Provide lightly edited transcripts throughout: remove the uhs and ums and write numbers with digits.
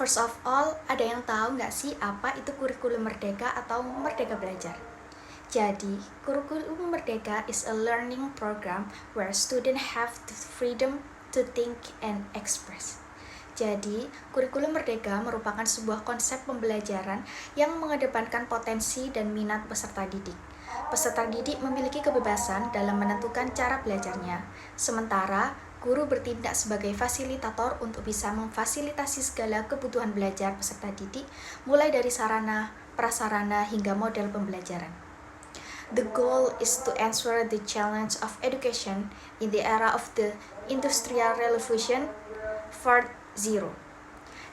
First of all, ada yang tahu nggak sih apa itu kurikulum merdeka atau merdeka belajar? Jadi, kurikulum merdeka is a learning program where students have the freedom to think and express. Jadi, kurikulum merdeka merupakan sebuah konsep pembelajaran yang mengedepankan potensi dan minat peserta didik. Peserta didik memiliki kebebasan dalam menentukan cara belajarnya, sementara guru bertindak sebagai fasilitator untuk bisa memfasilitasi segala kebutuhan belajar peserta didik, mulai dari sarana, prasarana, hingga model pembelajaran. The goal is to answer the challenge of education in the era of the Industrial Revolution 4.0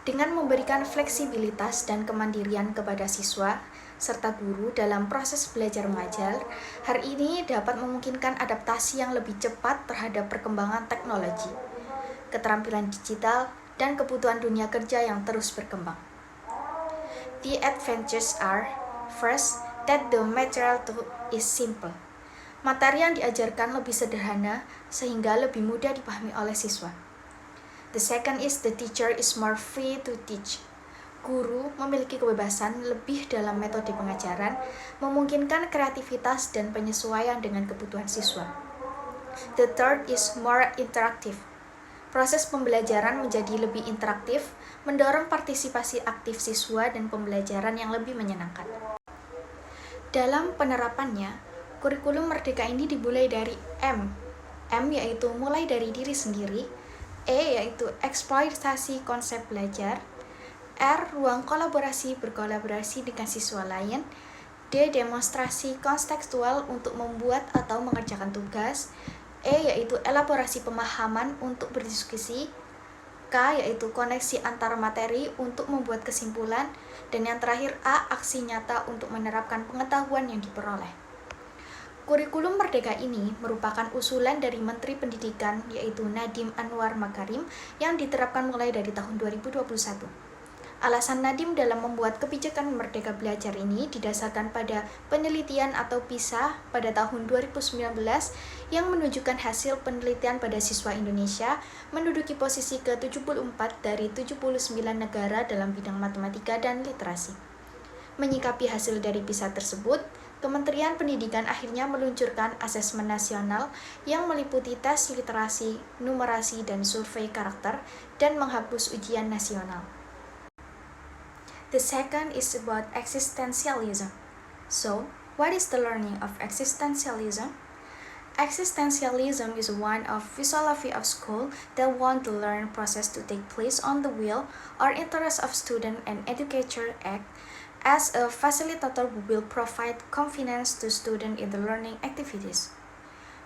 dengan memberikan fleksibilitas dan kemandirian kepada siswa serta guru dalam proses belajar mengajar. Hari ini dapat memungkinkan adaptasi yang lebih cepat terhadap perkembangan teknologi, keterampilan digital, dan kebutuhan dunia kerja yang terus berkembang. The advantages are, first, that the material is simple. Materi yang diajarkan lebih sederhana sehingga lebih mudah dipahami oleh siswa. The second is the teacher is more free to teach. Guru memiliki kebebasan lebih dalam metode pengajaran, memungkinkan kreativitas dan penyesuaian dengan kebutuhan siswa. The third is more interactive. Proses pembelajaran menjadi lebih interaktif, mendorong partisipasi aktif siswa dan pembelajaran yang lebih menyenangkan. Dalam penerapannya, kurikulum merdeka ini dimulai dari M. M yaitu mulai dari diri sendiri, E yaitu eksploitasi konsep belajar, R ruang kolaborasi berkolaborasi dengan siswa lain, D demonstrasi kontekstual untuk membuat atau mengerjakan tugas, E yaitu elaborasi pemahaman untuk berdiskusi, K yaitu koneksi antar materi untuk membuat kesimpulan, dan yang terakhir A aksi nyata untuk menerapkan pengetahuan yang diperoleh. Kurikulum merdeka ini merupakan usulan dari Menteri Pendidikan yaitu Nadiem Anwar Makarim yang diterapkan mulai dari tahun 2021. Alasan Nadiem dalam membuat kebijakan merdeka belajar ini didasarkan pada penelitian atau PISA pada tahun 2019 yang menunjukkan hasil penelitian pada siswa Indonesia menduduki posisi ke-74 dari 79 negara dalam bidang matematika dan literasi. Menyikapi hasil dari PISA tersebut, Kementerian Pendidikan akhirnya meluncurkan asesmen nasional yang meliputi tes literasi, numerasi, dan survei karakter dan menghapus ujian nasional. The second is about existentialism. So, what is the learning of existentialism? Existentialism is one of philosophy of school that want to learn process to take place on the will or interest of student and educator act as a facilitator who will provide confidence to student in the learning activities.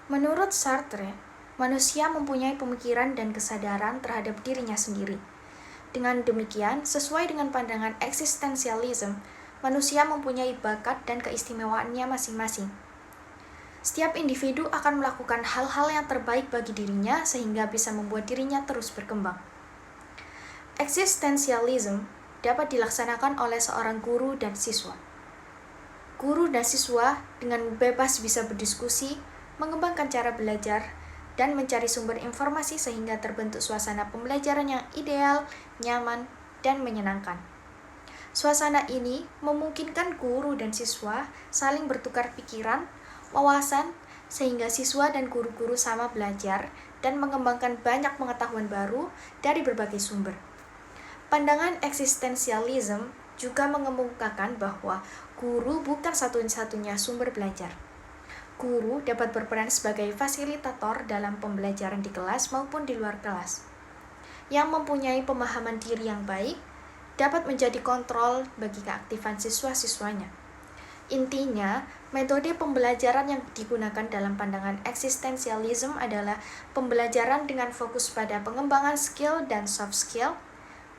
Menurut Sartre, manusia mempunyai pemikiran dan kesadaran terhadap dirinya sendiri. Dengan demikian, sesuai dengan pandangan eksistensialisme, manusia mempunyai bakat dan keistimewaannya masing-masing. Setiap individu akan melakukan hal-hal yang terbaik bagi dirinya sehingga bisa membuat dirinya terus berkembang. Eksistensialisme dapat dilaksanakan oleh seorang guru dan siswa. Guru dan siswa dengan bebas bisa berdiskusi, mengembangkan cara belajar, dan mencari sumber informasi sehingga terbentuk suasana pembelajaran yang ideal, nyaman, dan menyenangkan. Suasana ini memungkinkan guru dan siswa saling bertukar pikiran, wawasan, sehingga siswa dan guru-guru sama belajar dan mengembangkan banyak pengetahuan baru dari berbagai sumber. Pandangan eksistensialisme juga mengemukakan bahwa guru bukan satu-satunya sumber belajar. Guru dapat berperan sebagai fasilitator dalam pembelajaran di kelas maupun di luar kelas. Yang mempunyai pemahaman diri yang baik dapat menjadi kontrol bagi keaktifan siswa-siswanya. Intinya, metode pembelajaran yang digunakan dalam pandangan eksistensialisme adalah pembelajaran dengan fokus pada pengembangan skill dan soft skill,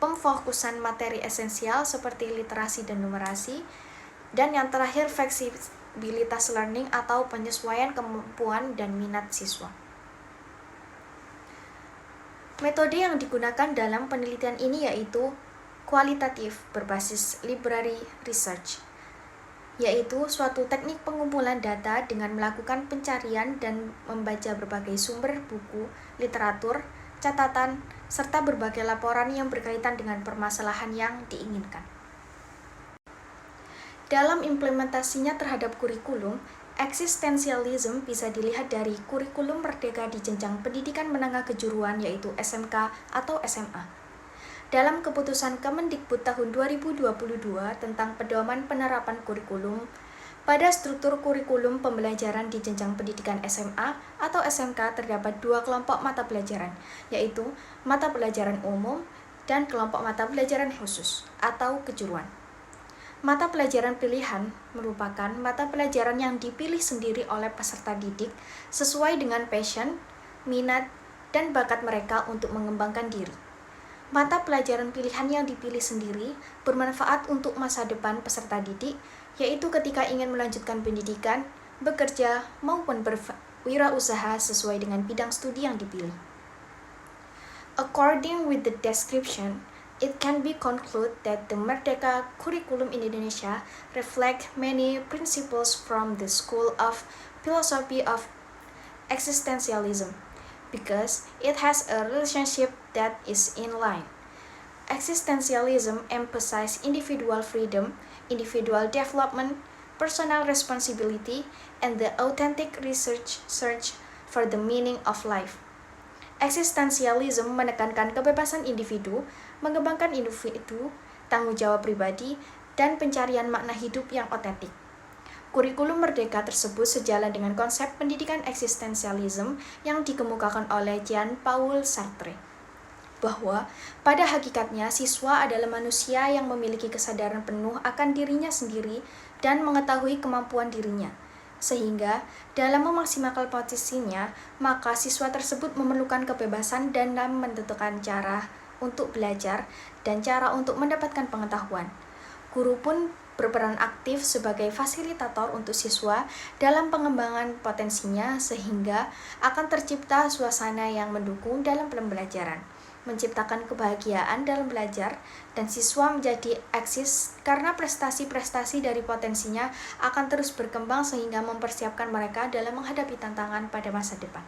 pemfokusan materi esensial seperti literasi dan numerasi, dan yang terakhir fleksibilitas learning atau penyesuaian kemampuan dan minat siswa. Metode yang digunakan dalam penelitian ini yaitu kualitatif berbasis library research, yaitu suatu teknik pengumpulan data dengan melakukan pencarian dan membaca berbagai sumber buku, literatur, catatan, serta berbagai laporan yang berkaitan dengan permasalahan yang diinginkan. Dalam implementasinya terhadap kurikulum, eksistensialisme bisa dilihat dari kurikulum merdeka di jenjang pendidikan menengah kejuruan yaitu SMK atau SMA. Dalam keputusan Kemendikbud tahun 2022 tentang pedoman penerapan kurikulum, pada struktur kurikulum pembelajaran di jenjang pendidikan SMA atau SMK terdapat dua kelompok mata pelajaran, yaitu mata pelajaran umum dan kelompok mata pelajaran khusus atau kejuruan. Mata pelajaran pilihan merupakan mata pelajaran yang dipilih sendiri oleh peserta didik sesuai dengan passion, minat, dan bakat mereka untuk mengembangkan diri. Mata pelajaran pilihan yang dipilih sendiri bermanfaat untuk masa depan peserta didik, yaitu ketika ingin melanjutkan pendidikan, bekerja, maupun berwirausaha sesuai dengan bidang studi yang dipilih. According with the description, it can be concluded that the Merdeka curriculum in Indonesia reflect many principles from the school of philosophy of existentialism, because it has a relationship that is in line. Existentialism emphasizes individual freedom, individual development, personal responsibility, and the authentic search for the meaning of life. Eksistensialisme menekankan kebebasan individu, mengembangkan individu, tanggung jawab pribadi, dan pencarian makna hidup yang otentik. Kurikulum merdeka tersebut sejalan dengan konsep pendidikan eksistensialisme yang dikemukakan oleh Jean-Paul Sartre, bahwa pada hakikatnya siswa adalah manusia yang memiliki kesadaran penuh akan dirinya sendiri dan mengetahui kemampuan dirinya. Sehingga dalam memaksimalkan potensinya, maka siswa tersebut memerlukan kebebasan dalam menentukan cara untuk belajar dan cara untuk mendapatkan pengetahuan. Guru pun berperan aktif sebagai fasilitator untuk siswa dalam pengembangan potensinya sehingga akan tercipta suasana yang mendukung dalam pembelajaran, menciptakan kebahagiaan dalam belajar, dan siswa menjadi eksis karena prestasi-prestasi dari potensinya akan terus berkembang sehingga mempersiapkan mereka dalam menghadapi tantangan pada masa depan.